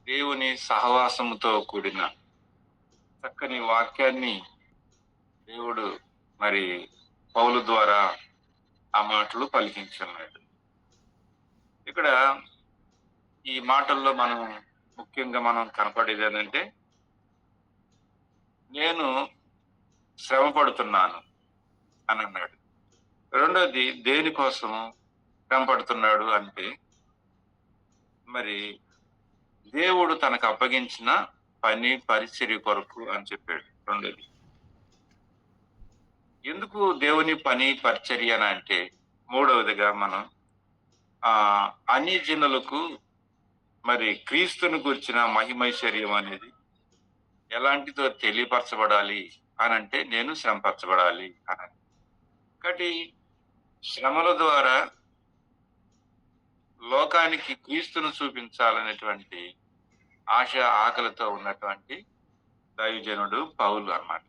దేవుని సహవాసముతో కూడిన చక్కని వాక్యాన్ని దేవుడు మరి పౌలు ద్వారా ఆ మాటలు పలికించున్నాడు. ఇక్కడ ఈ మాటల్లో ముఖ్యంగా కనపడేది ఏంటంటే, నేను శ్రమ పడుతున్నాను అని అన్నాడు. రెండోది దేనికోసము శ్రమ పడుతున్నాడు అంటే, మరి దేవుడు తనకు అప్పగించిన పని పరిచర్య కొరకు అని చెప్పాడు. రెండోది ఎందుకు దేవుని పని పరిచర్య అని అంటే, మూడవదిగా మనం అన్ని జనులకు మరి క్రీస్తుని గురించిన మహిమైశ్వర్యం అనేది ఎలాంటిదో తెలియపరచబడాలి అని అంటే, నేను శ్రమపరచబడాలి అని. కాబట్టి శ్రమల ద్వారా లోకానికి క్రీస్తును చూపించాలనేటువంటి ఆశ ఆకలితో ఉన్నటువంటి దైవజనుడు పౌలు అన్నమాట.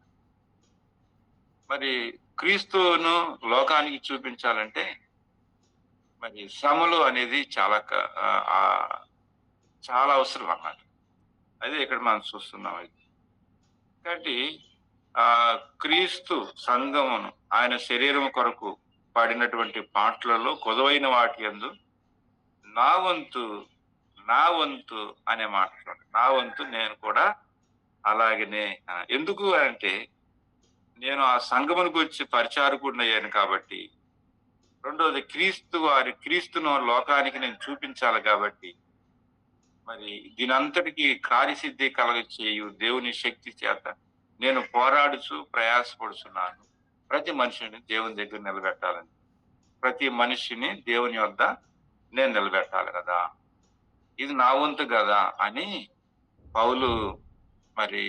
మరి క్రీస్తును లోకానికి చూపించాలంటే మరి శ్రమలు అనేది చాలా అవసరం అన్నమాట. అదే ఇక్కడ మనం చూస్తున్నాం. కాబట్టి క్రీస్తు సంఘమును ఆయన శరీరం కొరకు పాడినటువంటి పాటలలో కొదువైన వాటి యందు నా వంతు అనే మాట చూడండి. నా వంతు నేను కూడా అలాగనే. ఎందుకు అంటే, నేను ఆ సంఘమును గురించి పరిచారకుడిని అయ్యాను కాబట్టి. రెండోది క్రీస్తును లోకానికి నేను చూపించాలి కాబట్టి, మరి దీనంతటికీ కార్యసిద్ధి కలగ చేయు దేవుని శక్తి చేత నేను పోరాడుచు ప్రయాసపడుచున్నాను. ప్రతి మనిషిని దేవుని దగ్గర నిలబెట్టాలని, ప్రతి మనిషిని దేవుని వద్ద నేను నిలబెట్టాలి కదా, ఇది నా వంతు కదా అని పౌలు మరి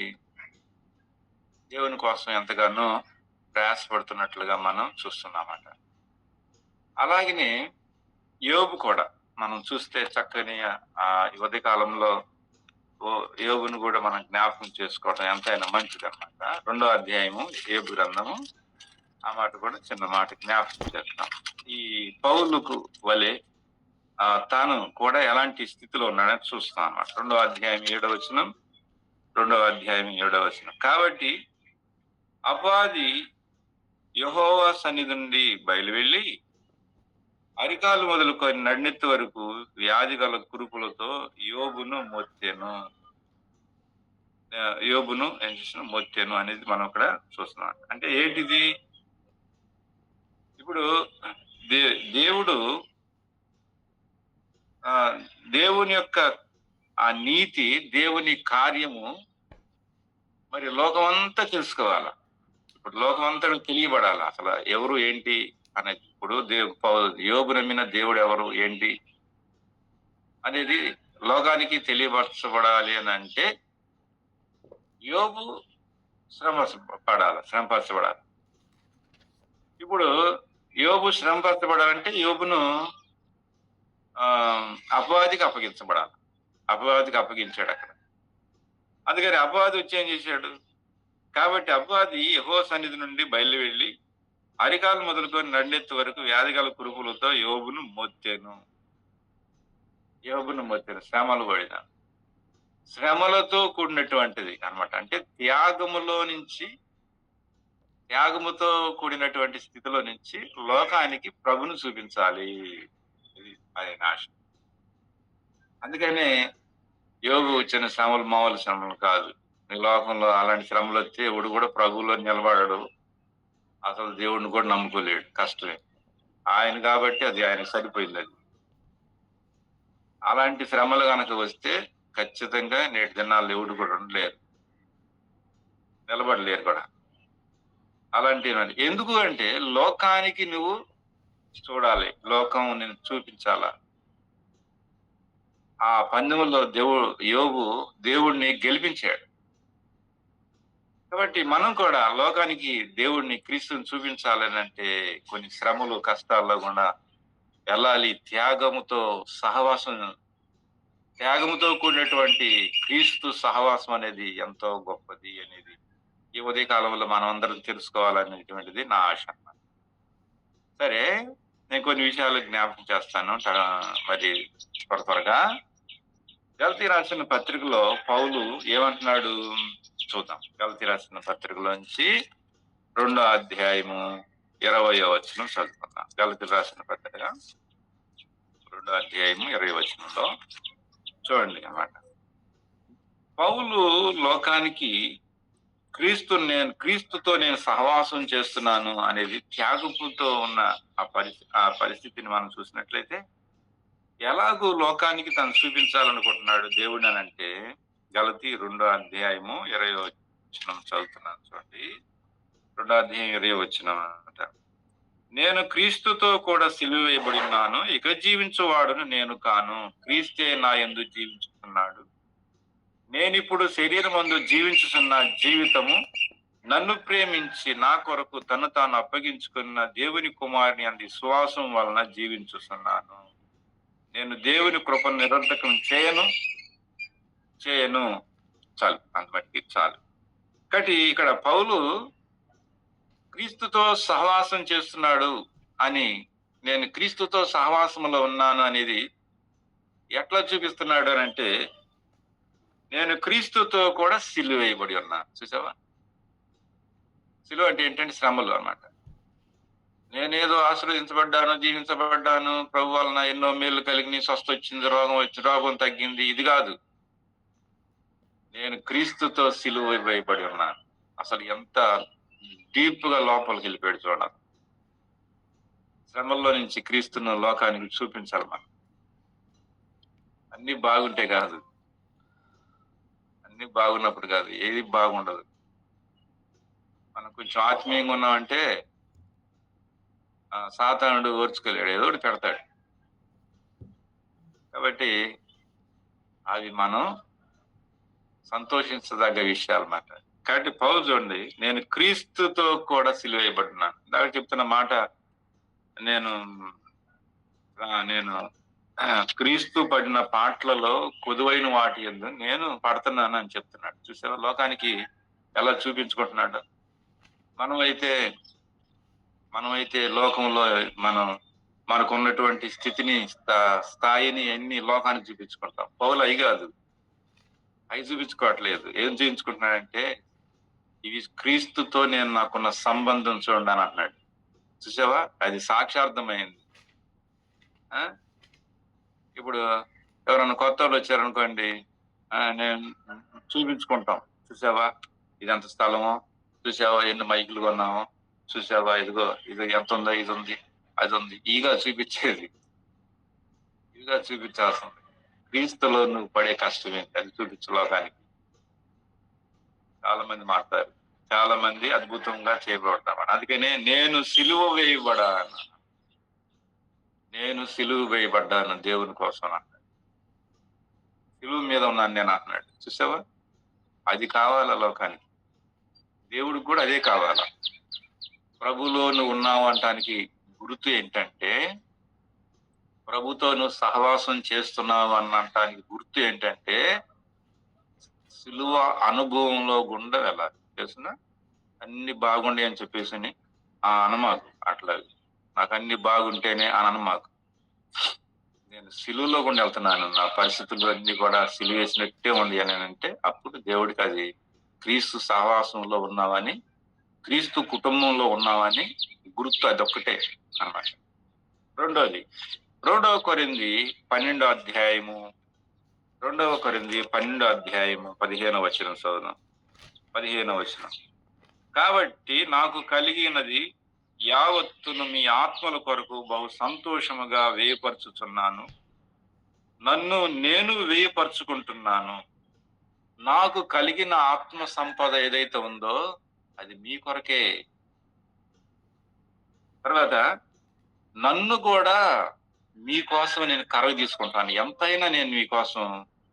దేవుని కోసం ఎంతగానో ప్రయాసపడుతున్నట్లుగా మనం చూస్తున్నామట. అలాగనే యోబు కూడా మనం చూస్తే చక్కని యువతి కాలంలో యోబును కూడా మనం జ్ఞాపకం చేసుకోవడం ఎంతైనా మంచిది అన్నమాట. 2వ అధ్యాయము యోబు గ్రంథము, ఆ మాట కూడా చిన్న మాట జ్ఞాపకం చేస్తాం. ఈ పౌలుకు వలె తాను కూడా ఎలాంటి స్థితిలో ఉన్నాడని చూస్తాం అన్నమాట. 2వ అధ్యాయం 7వ వచనం, 2వ అధ్యాయం 7వ వచనం. కాబట్టి అపవాది యెహోవా సన్నిధి నుండి బయలువెళ్ళి అరికాలు మొదలుకొని నడినెత్తి వరకు వ్యాధి గల కురుపులతో యోబును ఏం చేసిన మొత్తెను అనేది మనం ఇక్కడ చూస్తున్నాం. అంటే ఏంటిది? ఇప్పుడు దేవుడు దేవుని యొక్క ఆ నీతి, దేవుని కార్యము మరి లోకమంతా తెలుసుకోవాలా. ఇప్పుడు లోకమంతా తెలియబడాలి అసలు ఎవరు ఏంటి అనేది. ఇప్పుడు యోబు నమ్మిన దేవుడు ఎవరు ఏంటి అనేది లోకానికి తెలియపరచబడాలి అని అంటే, యోబు శ్రమపరచబడాలి. ఇప్పుడు యోబు శ్రమపరచబడాలంటే యోబును అపవాదికి అప్పగించబడాలి. అపవాదికి అప్పగించాడు అక్కడ. అందుకని అపవాది వచ్చి ఏం చేశాడు? కాబట్టి అపవాది యెహోవా సన్నిధి నుండి బయలు వెళ్ళి అరికాలు మొదలుకొని నడినెత్తి వరకు వ్యాధిగల కురుపులతో యోబును మొత్తెను. శ్రమలు పడిన, శ్రమలతో కూడినటువంటిది అన్నమాట. అంటే త్యాగముతో కూడినటువంటి స్థితిలో నుంచి లోకానికి ప్రభును చూపించాలి. అది ఆశ. అందుకనే యోబు వచ్చిన శ్రమలు మామూలు శ్రమలు కాదు. ఈ లోకంలో అలాంటి శ్రమలు వస్తే ఎవడు కూడా ప్రభువులో నిలబడడు, అసలు దేవుడిని కూడా నమ్ముకోలేడు. కష్టమే. ఆయన కాబట్టి అది ఆయనకు సరిపోయింది. అది అలాంటి శ్రమలు కనుక వస్తే ఖచ్చితంగా నేటి దినాల్లో ఎవడు కూడా నిలబడలేరు కూడా. అలాంటి ఎందుకు అంటే, లోకానికి నువ్వు చూడాలి, లోకం నేను చూపించాలా. ఆ పందెంలో యోబు దేవుడిని గెలిపించాడు. కాబట్టి మనం కూడా లోకానికి దేవుడిని, క్రీస్తుని చూపించాలని అంటే కొన్ని శ్రమలు, కష్టాల్లో కూడా వెళ్ళాలి. త్యాగముతో కూడినటువంటి క్రీస్తు సహవాసం అనేది ఎంతో గొప్పది అనేది ఈ ఉదయ కాలంలో మనం అందరం తెలుసుకోవాలనేటువంటిది నా ఆశ. సరే, నేను కొన్ని విషయాలు జ్ఞాపకం చేస్తాను మరి త్వరగా. గలతీ రాసిన పత్రికలో పౌలు ఏమంటున్నాడు చూద్దాం. గలతీ రాసిన పత్రికలోంచి 2వ అధ్యాయము 20వ వచనం చదువుకుందాం. గలతీ రాసిన పత్రిక 2వ అధ్యాయము 20వ వచనంలో చూడండి అన్నమాట. పౌలు లోకానికి క్రీస్తుతో నేను సహవాసం చేస్తున్నాను అనేది త్యాగపుతో ఉన్న ఆ పరిస్థితిని మనం చూసినట్లయితే, ఎలాగూ లోకానికి తను చూపించాలనుకుంటున్నాడు దేవుడు అని అంటే, గలతీ 2వ అధ్యాయము 20వ వచనం చదువుతున్నాను చూడండి. 2వ అధ్యాయం 20వ వచనం అన్నమాట. నేను క్రీస్తుతో కూడా సిలువ వేయబడి ఉన్నాను, ఇక జీవించువాడును నేను కాను, క్రీస్తే నా యందు జీవించుతున్నాడు. నేనిప్పుడు శరీరమందు జీవించుతున్న జీవితము నన్ను ప్రేమించి నా కొరకు తను తాను అప్పగించుకున్న దేవుని కుమారుని అంది విశ్వాసం వలన జీవించుతున్నాను. నేను దేవుని కృపను నిరంతరం చేయను. చాలు, అంతవరకు చాలు. కాబట్టి ఇక్కడ పౌలు క్రీస్తుతో సహవాసం చేస్తున్నాడు అని, నేను క్రీస్తుతో సహవాసంలో ఉన్నాను అనేది ఎట్లా చూపిస్తున్నాడు అని అంటే, నేను క్రీస్తుతో కూడా సిలువ వేయబడి ఉన్నాను. చూసావా? సిలువ అంటే ఏంటంటే శ్రమలు అన్నమాట. నేనేదో ఆశీర్వదించబడ్డాను, జీవించబడ్డాను, ప్రభు వలన ఎన్నో మేలు కలిగి స్వస్థ వచ్చింది, రోగం తగ్గింది, ఇది కాదు. నేను క్రీస్తుతో సిలువ వేయబడి ఉన్నాను. అసలు ఎంత డీప్ గా లోపలికి వెళ్ళిపోయాడు చూడాలి. శ్రమల్లో నుంచి క్రీస్తును లోకానికి చూపించాలి మనం. అన్ని బాగుంటే కాదు, అన్ని బాగున్నప్పుడు కాదు, ఏది బాగుండదు. మనం కొంచెం ఆత్మీయంగా ఉన్నామంటే సాతానుడు ఓర్చుకోలేడు, ఏదో ఒకటి పెడతాడు. కాబట్టి అవి మనం సంతోషించదగ్గ విషయాలు అన్నమాట. కాబట్టి పౌలు చూడండి, నేను క్రీస్తుతో కూడా సిలువ వేయబడుతున్నాను. ఇందాక చెప్తున్న మాట, నేను క్రీస్తు పడిన పాటలలో కొదువైన వాటి యందు నేను పడుతున్నాను అని చెప్తున్నాడు. చూసావా లోకానికి ఎలా చూపించుకుంటున్నాడు. మనమైతే లోకంలో మనకు ఉన్నటువంటి స్థితిని, స్థాయిని అన్ని లోకానికి చూపించుకుంటాం. పౌలు అవి కాదు, అవి చూపించుకోవట్లేదు. ఏం చూపించుకుంటున్నాడంటే, ఇవి క్రీస్తుతో నేను నాకున్న సంబంధం చూడండి అని అంటున్నాడు. చూసావా, అది సాక్షార్థమైంది. ఇప్పుడు ఎవరైనా కొత్త వాళ్ళు వచ్చారనుకోండి, నేను చూపించుకుంటాం. చూసావా ఇది ఎంత స్థలమో, చూసావా ఎన్ని మైకులు కొన్నామో, చూసావా ఇదిగో ఇది ఎంత ఉందో, ఇది ఉంది, అది ఉంది, ఈగా చూపించేది, ఇదిగా చూపించాల్సింది. క్రీస్తులో నువ్వు పడే కష్టం ఏంటి, అది చూపించు లోకానికి. చాలా మంది మాట్లాడారు, చాలా మంది అద్భుతంగా చేయబడతాం. అందుకనే నేను సిలువ వేయబడ్డాను దేవుని కోసం అన్నాడు. సిలువ మీద ఉన్నాను నేను అన్నాడు. చూసావా, అది కావాలా లోకానికి, దేవుడికి కూడా అదే కావాలా. ప్రభులో నువ్వు ఉన్నావు అంటానికి గుర్తు ఏంటంటే, ప్రభుతో నువ్వు సహవాసం చేస్తున్నావు అనటానికి గుర్తు ఏంటంటే, సిలువ అనుభవంలో గుండా వెళ్ళాలి. తెలుసునా, అన్ని బాగుండే అని చెప్పేసి అనమాకు. అట్లా నాకు అన్ని బాగుంటేనే అని అనమాకు. నేను సిలువలో కూడా వెళ్తున్నాను, నా పరిస్థితులు అన్ని కూడా సిలువ వేసినట్టే ఉంది అని అంటే, అప్పుడు దేవుడికి అది క్రీస్తు సహవాసంలో ఉన్నావని, క్రీస్తు కుటుంబంలో ఉన్నావని గుర్తు, అదొక్కటే అన్నమాట. రెండవ కొరింథీ 12వ అధ్యాయము 15వ వచనం చదువుదాం. 15వ వచనం. కాబట్టి నాకు కలిగినది యావత్తును మీ ఆత్మల కొరకు బహు సంతోషముగా వేయపరచుచున్నాను, నన్ను నేను వేయపరచుకుంటున్నాను. నాకు కలిగిన ఆత్మ సంపద ఏదైతే ఉందో అది మీ కొరకే. తర్వాత నన్ను కూడా మీకోసం నేను కరవ తీసుకుంటాను.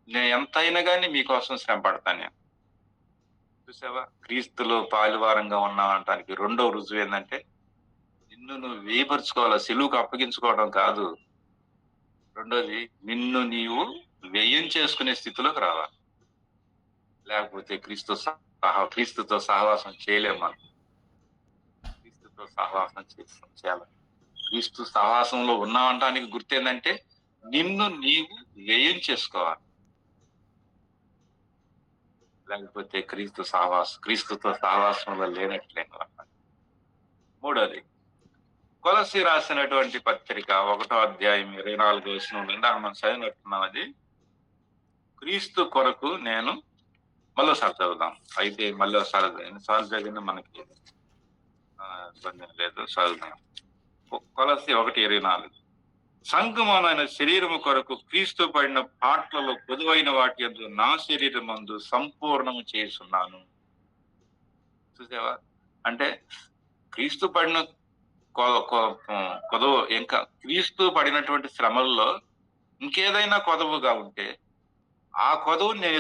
నేను ఎంతైనా కానీ మీకోసం శ్రమ పడతాను. చూసావా, క్రీస్తులో పాలువారంగా ఉన్నామంటానికి రెండవ రుజువు ఏంటంటే, నిన్ను నువ్వు వేయపరుచుకోవాలా, సిలువుకు అప్పగించుకోవడం కాదు. రెండోది, నిన్ను నీవు వ్యయం చేసుకునే స్థితిలోకి రావాలి. లేకపోతే క్రీస్తుతో సహవాసం చేయలేము మనం. క్రీస్తుతో సహవాసం చేయాలి. క్రీస్తు సహవాసంలో ఉన్నామంటానికి గుర్తేందంటే, నిన్ను నీవు వ్యయం చేసుకోవాలి. లేకపోతే క్రీస్తుతో సహవాసంలో లేనట్లేను అన్నమాట. మూడోది, కొలస్సీ రాసినటువంటి పత్రిక 1వ అధ్యాయం 24వ వచనం ఇందాక మనం చదివినట్టున్నాం. అది క్రీస్తు కొరకు నేను మళ్ళోసారి చదువుదాం. అయితే మళ్ళోసారి ఎన్నిసార్లు చదివినా మనకి ఇబ్బంది ఏం లేదు, చదువుదాం. కొలస్సీ 1:24 సంగమమైన శరీరము కొరకు క్రీస్తు పడిన పాటలలో పొదువైన వాటి యందు నా శరీరమందు సంపూర్ణము చేస్తున్నాను. చూసావా? అంటే క్రీస్తు పడిన కొదవ ఇంకా క్రీస్తు పడినటువంటి శ్రమల్లో ఇంకేదైనా కొదవుగా ఉంటే ఆ కొదవు నేను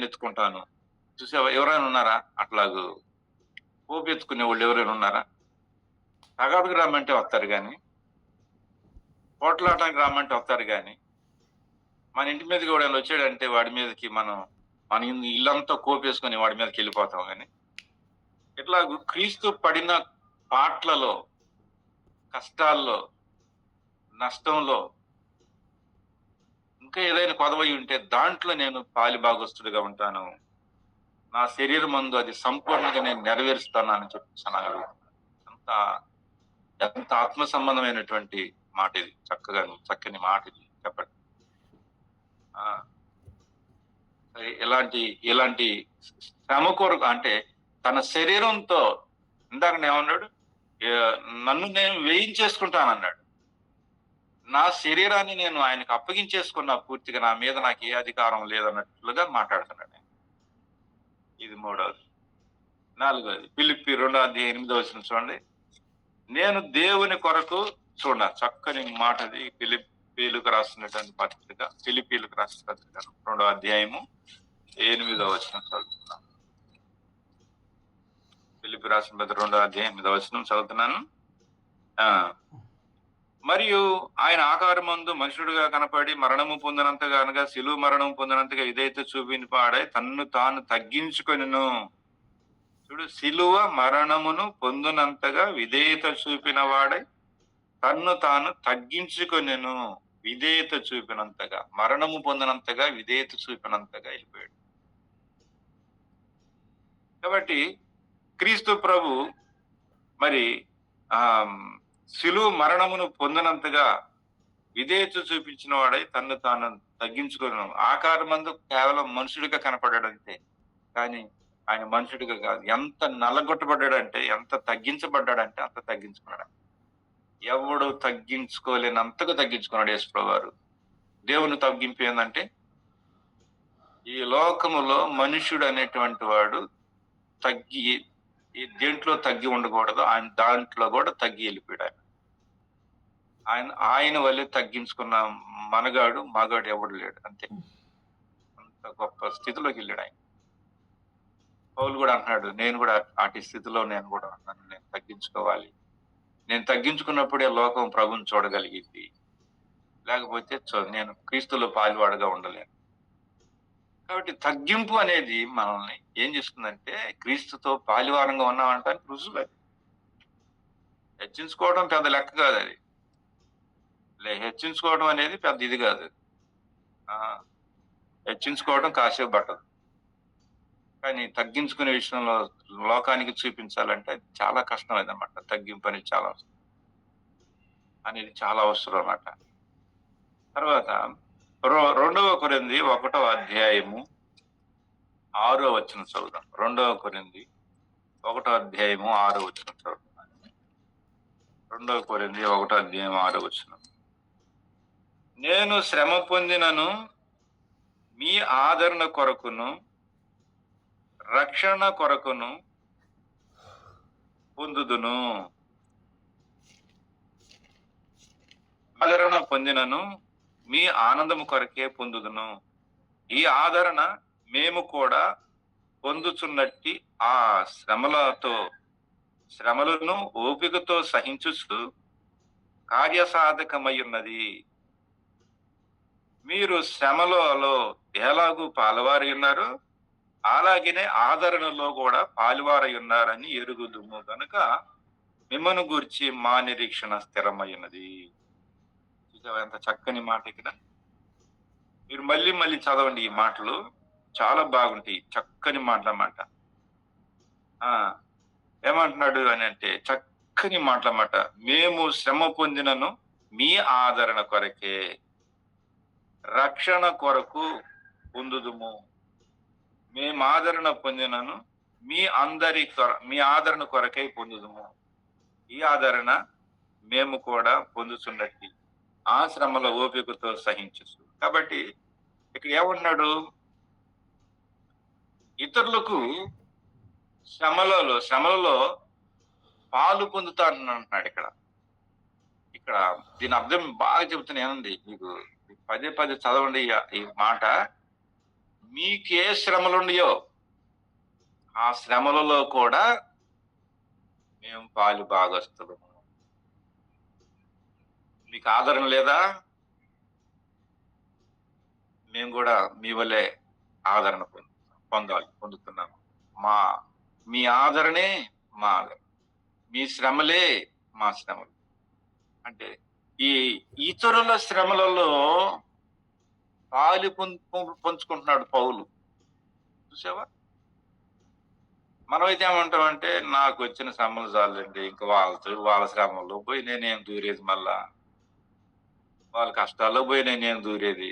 ఎత్తుకుంటాను. చూసావా? ఎవరైనా ఉన్నారా అట్లాగూ పోపెత్తుకునే వాళ్ళు? ఎవరైనా ఉన్నారా? తగాదుకు రమ్మంటే వస్తారు కానీ, పోట్లాటానికి రమ్మంటే వస్తారు కానీ, మన ఇంటి మీదకి ఎవడైనా వచ్చాడంటే వాడి మీదకి మన ఇల్లంతా కోపేసుకొని వాడి మీదకి వెళ్ళిపోతాం. కానీ ఇట్లాగూ క్రీస్తు పడిన పాటలలో, కష్టాల్లో, నష్టంలో ఇంకా ఏదైనా కొదవై ఉంటే దాంట్లో నేను పాలిభాగస్తుడిగా ఉంటాను. నా శరీరం మందు అది సంపూర్ణంగా నేను నెరవేరుస్తాను అని చెప్పి ఎంత ఆత్మ సంబంధమైనటువంటి మాట ఇది. చక్కని మాట ఇది. చెప్పండి. ఇలాంటి శ్రమ కొరకు అంటే తన శరీరంతో ఇందాక ఏమన్నాడు? నన్ను నేను వేయించేసుకుంటానన్నాడు. నా శరీరాన్ని నేను ఆయనకు అప్పగించేసుకున్నా పూర్తిగా. నా మీద నాకు ఏ అధికారం లేదన్నట్లుగా మాట్లాడుతున్నాడు. ఇది మూడవది. నాలుగవది, ఫిలిప్పీ 2:8 వచనం చూడండి. నేను దేవుని కొరకు చక్కని మాట అది. ఫిలిప్పీలకు రాసినటువంటి పత్రిక, ఫిలిప్పీలకు రాసిన పత్రిక 2వ అధ్యాయము 8వ వచనం చదువుతున్నాను. ఫిలిప్పీ రాసిన పత్రిక 2వ అధ్యాయం 8వ వచనం చదువుతున్నాను. మరియు ఆయన ఆకారమందు మనుషుడుగా కనపడి మరణము పొందినంతగా అనగా శిలువ మరణము పొందినంతగా విధేయత చూపిన పాడై తన్ను తాను తగ్గించుకొనెను. చూడు, శిలువ మరణమును పొందినంతగా విధేయత చూపిన వాడై తన్ను తాను తగ్గించుకొనెను. విధేయత చూపినంతగా, మరణము పొందినంతగా, విధేయత చూపినంతగా వెళ్ళిపోయాడు. కాబట్టి క్రీస్తు ప్రభు మరి శిలువ మరణమును పొందినంతగా విధేయత చూపించిన వాడై తన్ను తాను తగ్గించుకున్నాను. ఆకారమందు కేవలం మనుషుడిగా కనపడ్డాడంతే, కానీ ఆయన మనుషుడిగా కాదు. ఎంత నల్లగొట్టబడ్డాడంటే, ఎంత తగ్గించబడ్డాడంటే అంత తగ్గించుకున్నాడు. ఎవడు తగ్గించుకోలేనంతగా తగ్గించుకున్నాడు యేసుప్రభువు వారు. దేవుని తగ్గింపు ఏంటంటే, ఈ లోకములో మనుషుడు అనేటువంటి వాడు దేంట్లో తగ్గి ఉండకూడదు, ఆయన దాంట్లో కూడా తగ్గి వెళ్ళిపోయాడు. ఆయన వల్లే తగ్గించుకున్న మగాడు ఎవడు లేడు. అంతే, అంత గొప్ప స్థితిలోకి వెళ్ళాడు ఆయన. పౌలు కూడా అంటున్నాడు, నేను కూడా అటు స్థితిలో నేను కూడా ఉన్నాను. నేను తగ్గించుకోవాలి. నేను తగ్గించుకున్నప్పుడే లోకం ప్రభుని చూడగలిగింది. లేకపోతే నేను క్రీస్తులో పాలువాడుగా ఉండలేను. కాబట్టి తగ్గింపు అనేది మనల్ని ఏం చేస్తుందంటే, క్రీస్తుతో పాలివారంగా ఉన్నామంటానికి రుజువు. హెచ్చించుకోవడం పెద్ద లెక్క కాదు అది. హెచ్చించుకోవడం అనేది పెద్ద ఇది కాదు. హెచ్చించుకోవడం కాసేపు పట్టదు, కానీ తగ్గించుకునే విషయంలో లోకానికి చూపించాలంటే చాలా కష్టం అన్నమాట. తగ్గింపు అనేది చాలా అవసరం అన్నమాట. తర్వాత 2వ కొరింథీ 1వ అధ్యాయము 6వ వచనం చదువుదాం. 2వ కొరింథీ 1వ అధ్యాయము 6వ వచనం చదువుతాం. 2వ కొరింథీ 1వ అధ్యాయం 6వ వచనం. నేను శ్రమ పొందినను మీ ఆదరణ కొరకును రక్షణ కొరకును పొందుదును. ఆదరణ పొందినను మీ ఆనందము కొరకే పొందుదును. ఈ ఆదరణ మేము కూడా పొందుచున్నట్టి ఆ శ్రమలను ఓపికతో సహించుచు కార్యసాధకమై ఉన్నది. మీరు శ్రమలలో ఎలాగూ పాలువారి ఉన్నారు, అలాగనే ఆదరణలో కూడా పాలువారై ఉన్నారని ఎరుగుదుము కనుక మిమ్మను గూర్చి మా నిరీక్షణ స్థిరమై ఉన్నది. ఎంత చక్కని మాట ఇక్కడ. మీరు మళ్ళీ చదవండి ఈ మాటలు. చాలా బాగుంటాయి. చక్కని మాటలన్నమాట. ఆ! ఏమంటున్నాడు అనంటే చక్కని మాటలన్నమాట. మేము శ్రమ పొందినను మీ ఆదరణ కొరకే, రక్షణ కొరకు పొందుదుము. మేము ఆదరణ పొందినను మీ ఆదరణ కొరకై పొందుదుము. ఈ ఆదరణ మేము కూడా పొందుచున్నట్టి ఆ శ్రమల ఓపికతో సహించుచు. కాబట్టి ఇక్కడ ఏమన్నాడు? ఇతరులకు శ్రమలలో పాలు పొందుతానంటున్నాడు ఇక్కడ. ఇక్కడ దీని అర్థం బాగా చెబుతున్నా ఏనండి మీకు. పదే పదే చదవండి ఈ మాట. మీకే శ్రమలున్నాయో ఆ శ్రమలలో కూడా మేము పాలు భాగస్తులము. మీకు ఆదరణ లేదా? మేము కూడా మీ వలే ఆదరణ పొందుతున్నాము. మీ ఆదరణే మా ఆదరణ. మీ శ్రమలే మా శ్రమలు. అంటే ఈ ఇతరుల శ్రమలలో పాలు పంచుకుంటున్నాడు పౌలు. చూసావా? మనమైతే ఏమంటామంటే నాకు వచ్చిన శ్రమలు చాలండి, ఇంకా వాళ్ళ శ్రమల్లో పోయి నేనేం దూరేది, మళ్ళా వాళ్ళ కష్టాల్లో పోయి నేనేం దూరేది,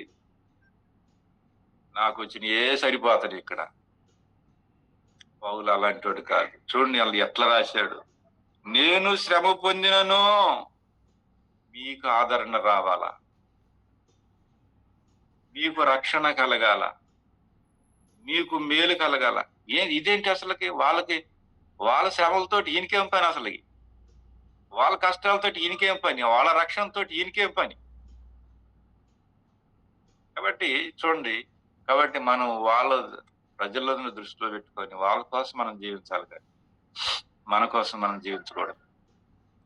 నాకు వచ్చిన సరిపోతాడు. ఇక్కడ పౌలు అలాంటి వాడు కాదు. చూడండి వాళ్ళు ఎట్లా రాశాడు. నేను శ్రమ పొందినను మీకు ఆదరణ రావాలా, మీకు రక్షణ కలగాల, మీకు మేలు కలగాల. ఇదేంటి అసలుకి? వాళ్ళ శ్రమలతోటి ఈయనకేం పని? అసలు వాళ్ళ కష్టాలతోటి ఈయనకేం పని? వాళ్ళ రక్షణతో ఈయనకేం పని? కాబట్టి చూడండి, కాబట్టి మనం వాళ్ళ ప్రజలను దృష్టిలో పెట్టుకొని వాళ్ళ కోసం మనం జీవించాలి, కానీ మన కోసం మనం జీవించకూడదు.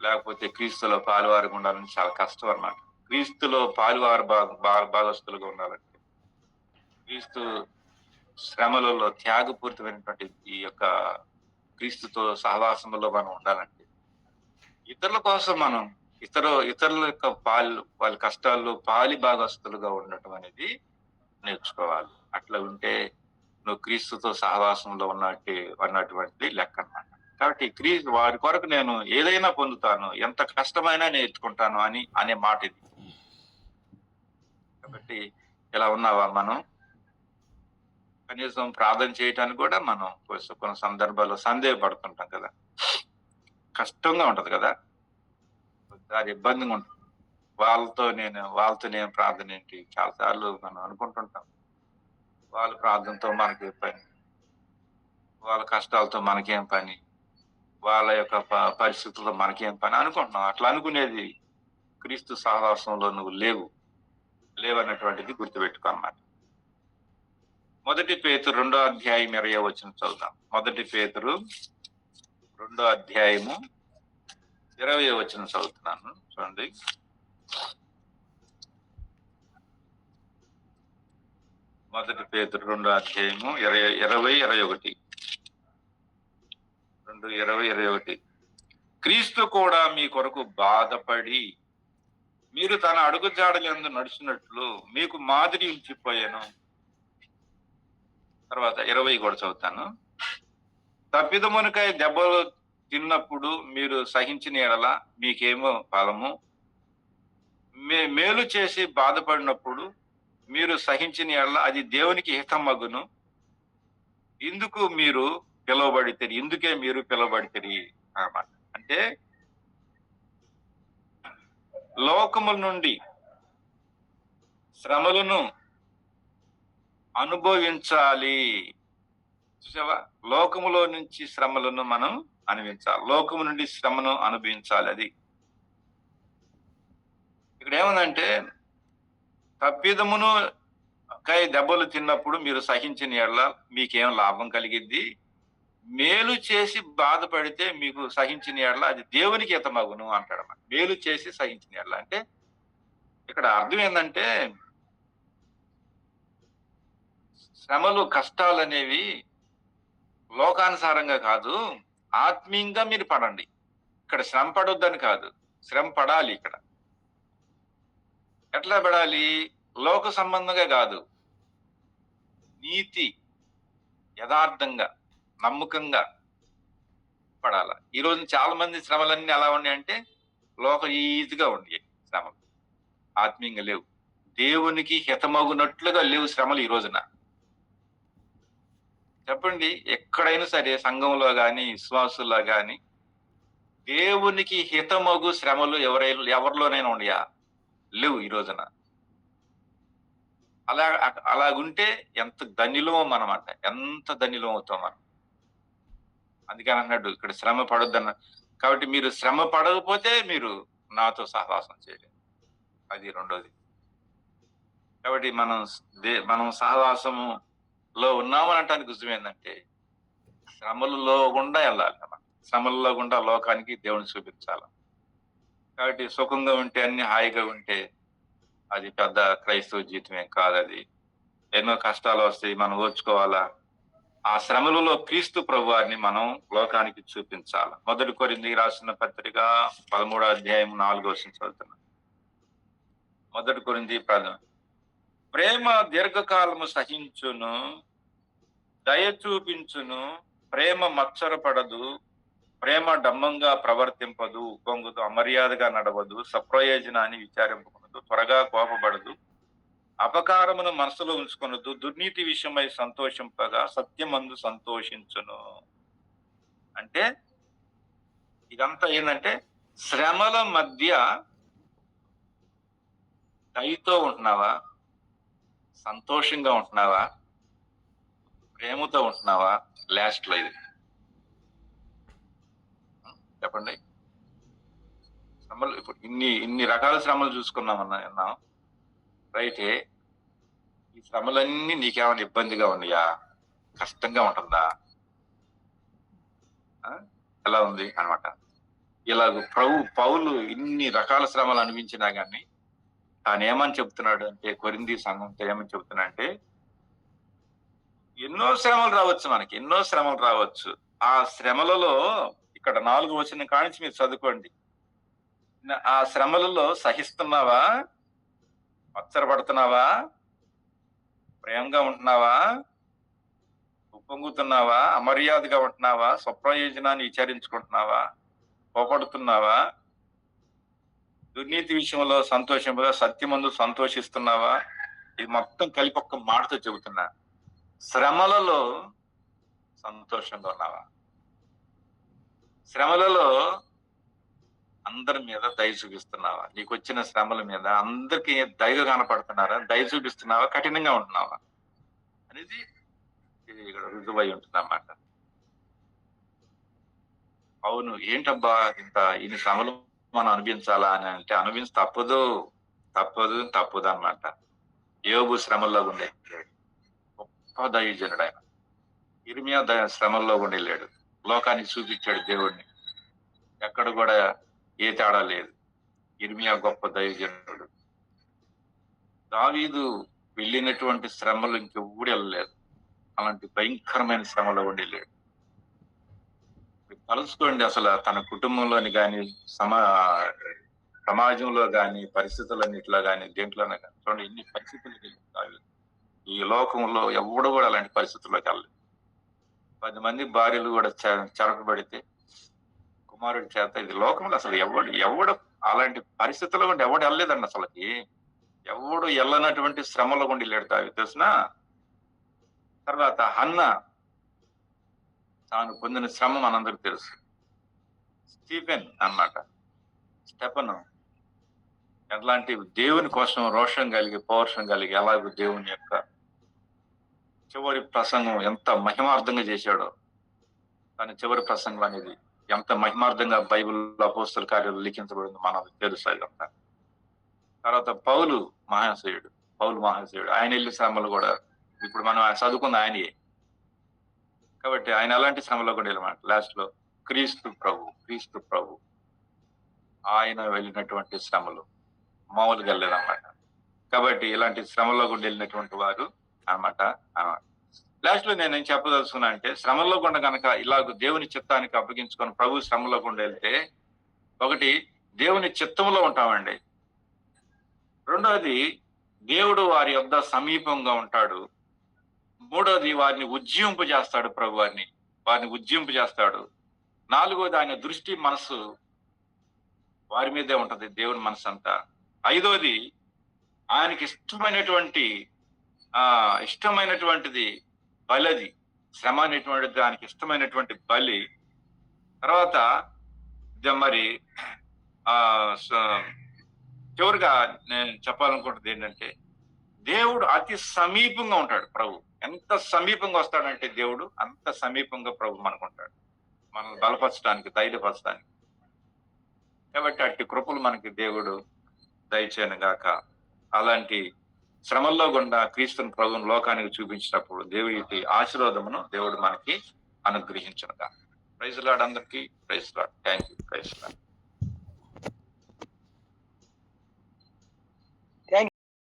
లేకపోతే క్రీస్తులో పాలువారుగా ఉండాలని చాలా కష్టం అన్నమాట. క్రీస్తులో పాలువారు భాగస్తులుగా ఉండాలంటే, క్రీస్తు శ్రమలలో త్యాగపూరితమైనటువంటి ఈ యొక్క క్రీస్తుతో సహవాసంలో మనం ఉండాలంటే, ఇతరుల కోసం మనం ఇతరుల యొక్క వాళ్ళ కష్టాల్లో పాలి భాగస్తులుగా ఉండటం అనేది నేర్చుకోవాలి. అట్లా ఉంటే నువ్వు క్రీస్తుతో సహవాసంలో ఉన్నటువంటి లెక్క అన్నమాట. కాబట్టి వారి కొరకు నేను ఏదైనా పొందుతాను, ఎంత కష్టమైనా నేర్చుకుంటాను అనే మాట ఇది. కాబట్టి ఇలా ఉన్నావా? మనం కనీసం ప్రార్థన చేయటానికి కూడా మనం కొన్ని సందర్భాల్లో సందేహపడుతుంటాం కదా. కష్టంగా ఉంటది కదా, అది ఇబ్బందిగా ఉంటుంది. వాళ్ళతో నేను ప్రార్థన ఏంటి? చాలాసార్లు మనం అనుకుంటుంటాం, వాళ్ళ ప్రార్థనతో మనకేం పని, వాళ్ళ కష్టాలతో మనకేం పని, వాళ్ళ యొక్క పరిస్థితుల్లో మనకేం పని అనుకుంటున్నాం. అట్లా అనుకునేది క్రీస్తు సహవాసంలో నువ్వు లేవన్నటువంటిది గుర్తుపెట్టుకో అన్నమాట. 1 పేతురు 2వ అధ్యాయం 20వ వచనం చదువుదాం. 1 పేతురు 2వ అధ్యాయము 20వ వచనం చదువుతున్నాను, చూడండి. మొదటి పేతురు 2వ అధ్యాయము 20-21. 2:20-21. క్రీస్తు కూడా మీ కొరకు బాధపడి మీరు తన అడుగుజాడలందు నడిచినట్లు మీకు మాదిరి ఉంచిపోయాను. తర్వాత 20 కూడా చదువుతాను. తప్పిదమునకై దెబ్బలు తిన్నప్పుడు మీరు సహించిన ఎడల మీకేమో ఫలము, మేలు చేసి బాధపడినప్పుడు మీరు సహించిన ఎడల అది దేవునికి హితమగును. ఇందుకే మీరు పిలువబడితిరి అన్నమాట. అంటే లోకముల నుండి శ్రమలను అనుభవించాలి. చూసావా? లోకములో నుంచి శ్రమలను మనం అనుభవించాలి, లోకము నుండి శ్రమను అనుభవించాలి. అది ఇక్కడ ఏముందంటే, తప్పిదమును కై దెబ్బలు తిన్నప్పుడు మీరు సహించిన ఎడల మీకేం లాభం కలిగిద్ది, మేలు చేసి బాధపడితే మీకు సహించిన ఎడల అది దేవునికి హితమగును అంటాడు. మేలు చేసి సహించిన ఎడల అంటే ఇక్కడ అర్థం ఏంటంటే, శ్రమలు కష్టాలు అనేవి లోకానుసారంగా కాదు, ఆత్మీయంగా మీరు పడండి. ఇక్కడ శ్రమ పడొద్దని కాదు, శ్రమ పడాలి. ఇక్కడ ఎట్లా పడాలి? లోక సంబంధంగా కాదు, నీతి యథార్థంగా, నమ్మకంగా పడాల. ఈ రోజు చాలా మంది శ్రమలన్నీ ఎలా ఉన్నాయంటే, ఈజీగా ఉన్నాయి శ్రమలు. ఆత్మీయంగా లేవు. దేవునికి హితమగునట్లుగా లేవు శ్రమలు ఈ రోజున. చెప్పండి, ఎక్కడైనా సరే సంఘంలో గాని, విశ్వాసుల్లో గాని, దేవునికి హితమగు శ్రమలు ఎవరిలోనైనా ఉన్నాయా? లేవు ఈ రోజున. అలాగుంటే ఎంత ధన్యులమో మనమాట. ఎంత ధన్యులం అవుతాం మనం. అందుకని అన్నాడు ఇక్కడ శ్రమ పడొద్దన్న. కాబట్టి మీరు శ్రమ పడకపోతే మీరు నాతో సహవాసం చేయలేరు. అది రెండోది. కాబట్టి మనం సహవాసములో ఉన్నామని అనటానికి రుజువు ఏందంటే, శ్రమలలో గుండా వెళ్ళాలి మనం. శ్రమలలో గుండా లోకానికి దేవుని చూపించాలి. కాబట్టి సుఖంగా ఉంటే, అన్ని హాయిగా ఉంటే అది పెద్ద క్రైస్తవ జీవితమేం కాదది. ఎన్నో కష్టాలు వస్తాయి, మనం ఓర్చుకోవాలా. ఆ శ్రమలలో క్రీస్తు ప్రభువారిని మనం లోకానికి చూపించాలి. 1 కొరింథీయులకు రాసిన పత్రిక 13వ అధ్యాయం 4వ వచనం చదువుతున్నాం. 1 కొరింథీయులకు ప్రేమ దీర్ఘకాలము సహించును, దయ చూపించును, ప్రేమ మత్సరపడదు, ప్రేమ డమ్మంగా ప్రవర్తింపదు, ఉప్పొంగుదు, అమర్యాదగా నడవదు, సప్రయోజనాన్ని విచారింపకూడదు, త్వరగా కోపపడదు, అపకారమును మనసులో ఉంచుకొనొద్దు, దుర్నీతి విషయమై సంతోషింపగా సత్యమందు సంతోషించును. అంటే ఇదంతా ఏంటంటే, శ్రమల మధ్య దయతో ఉంటున్నావా, సంతోషంగా ఉంటున్నావా, ప్రేమతో ఉంటున్నావా? లాస్ట్ లో ఇది చెప్పండి. శ్రమలు ఇప్పుడు ఇన్ని రకాల శ్రమలు చూసుకున్నాం రైటే. ఈ శ్రమలన్నీ నీకేమైనా ఇబ్బందిగా ఉన్నాయా? కష్టంగా ఉంటుందా? ఎలా ఉంది అనమాట. ఇలాగ పౌలు ఇన్ని రకాల శ్రమలు అనిపించినా గానీ తాను ఏమని చెప్తున్నాడు అంటే, కొరింథీ సంఘంతో ఏమని చెప్తున్నా అంటే, ఎన్నో శ్రమలు రావచ్చు మనకి, ఎన్నో శ్రమలు రావచ్చు. ఆ శ్రమలలో ఇక్కడ 4వ వచనం కానించి మీరు చదువుకోండి. ఆ శ్రమలలో సహిస్తున్నావా, మత్సరపడుతున్నావా, ప్రేమగా ఉంటున్నావా, ఉప్పొంగుతున్నావా, అమర్యాదగా ఉంటున్నావా, స్వప్రయోజనాన్ని విచారించుకుంటున్నావా, కోపడుతున్నావా, దుర్నీతి విషయంలో సంతోషంగా సత్యమందు సంతోషిస్తున్నావా? ఇది మొత్తం కలిపి ఒక్క మాటతో చెబుతున్నా. శ్రమలలో సంతోషంగా ఉన్నావా? శ్రమలలో అందరి మీద దయ చూపిస్తున్నావా? నీకు వచ్చిన శ్రమల మీద అందరికి దయగా కనపడుతున్నారా? దయ చూపిస్తున్నావా? కఠినంగా ఉంటున్నావా అనేది ఇక్కడ రుజువై ఉంటుందన్నమాట. అవును, ఏంటబ్బా ఇన్ని శ్రమలు మనం అనిపించాలా అని అంటే, తప్పదు అన్నమాట. యోబు శ్రమల్లో ఉండే గొప్ప దైవజనుడు ఆయన. ఇర్మియా శ్రమల్లో ఉండి వెళ్ళాడు, లోకానికి చూపించాడు దేవుడిని. ఎక్కడ కూడా ఏ తేడా లేదు. ఇర్మియా గొప్ప దైవజనుడు. దావీదు వెళ్ళినటువంటి శ్రమలు ఇంకెవ్వడు వెళ్ళలేదు. అలాంటి భయంకరమైన శ్రమలో ఉండి వెళ్ళాడు. కలుసుకోండి, అసలు తన కుటుంబంలోని కానీ సమాజంలో కానీ పరిస్థితులన్నిట్లో కానీ దేంట్లోనే కానీ చూడండి ఎన్ని పరిస్థితులు. ఈ లోకంలో ఎవడు కూడా అలాంటి పరిస్థితుల్లోకి వెళ్ళలేదు. 10 మంది భార్యలు కూడా చెరపబడితే కుమారుడి చేత, ఇది లోకంలో అసలు ఎవడు అలాంటి పరిస్థితుల్లో కూడా ఎవడు వెళ్ళలేదండి. అసలుకి ఎవడు వెళ్ళనటువంటి శ్రమలో గుండి వెళ్ళాడు దావీదు తెలిసిన. తర్వాత హన్న తాను పొందిన శ్రమ మనందరికి తెలుసు. స్టీఫెన్ అన్నమాట, స్టెఫను ఎట్లాంటి దేవుని కోసం రోషం కలిగి పౌరుషం కలిగి ఎలాగో దేవుని యొక్క చివరి ప్రసంగం ఎంత మహిమార్థంగా చేశాడో, తన చివరి ప్రసంగం అనేది ఎంత మహిమార్థంగా బైబిల్లో అపోస్తల కార్యాలు లిఖించబడింది మనకు తెలుసు. అదంతా తర్వాత పౌలు మహాశయుడు ఆయన వెళ్ళిన శ్రమలు కూడా ఇప్పుడు మనం చదువుకున్న ఆయనయే. కాబట్టి ఆయన ఎలాంటి శ్రమలో కూడా వెళ్ళమాట. లాస్ట్ లో క్రీస్తు ప్రభు ఆయన వెళ్ళినటువంటి శ్రమలు మామూలుగా వెళ్ళలేదన్నమాట. కాబట్టి ఇలాంటి శ్రమలో కూడా వెళ్ళినటువంటి వారు అనమాట. లాస్ట్ లో నేను ఏం చెప్పదలుచుకున్నా అంటే, శ్రమల్లో గుండా కనుక ఇలాగ దేవుని చిత్తానికి అప్పగించుకొని ప్రభు శ్రమలో గుండా వెళ్తే, ఒకటి దేవుని చిత్తంలో ఉంటామండి. రెండోది దేవుడు వారి యొద్ద సమీపంగా ఉంటాడు. మూడోది వారిని ఉజ్జీవింపజేస్తాడు ప్రభు వారిని ఉజ్జీవింపజేస్తాడు. నాలుగోది ఆయన దృష్టి మనసు వారి మీదే ఉంటది, దేవుని మనసంతా. ఐదోది ఆయనకి ఇష్టమైనటువంటిది బలది. శ్రమ అనేటువంటిది ఆయనకి ఇష్టమైనటువంటి బలి. తర్వాత మరి ఆ చివరిగా నేను చెప్పాలనుకుంటుంది ఏంటంటే, దేవుడు అతి సమీపంగా ఉంటాడు ప్రభు. ఎంత సమీపంగా వస్తాడంటే దేవుడు, అంత సమీపంగా ప్రభు మనకుంటాడు, మనల్ని బలపరచడానికి, ధైర్యపరచడానికి. కాబట్టి అట్టి కృపలు మనకి దేవుడు దయచేయను గాక. అలాంటి శ్రమల్లో గుండా క్రీస్తుని ప్రభువును లోకానికి చూపించినప్పుడు దేవుడి ఆశీర్వాదమును దేవుడు మనకి అనుగ్రహించును గాక. ప్రైజ్ లార్డ్ అందరికీ. Praise Lord. Thank you. Praise lord.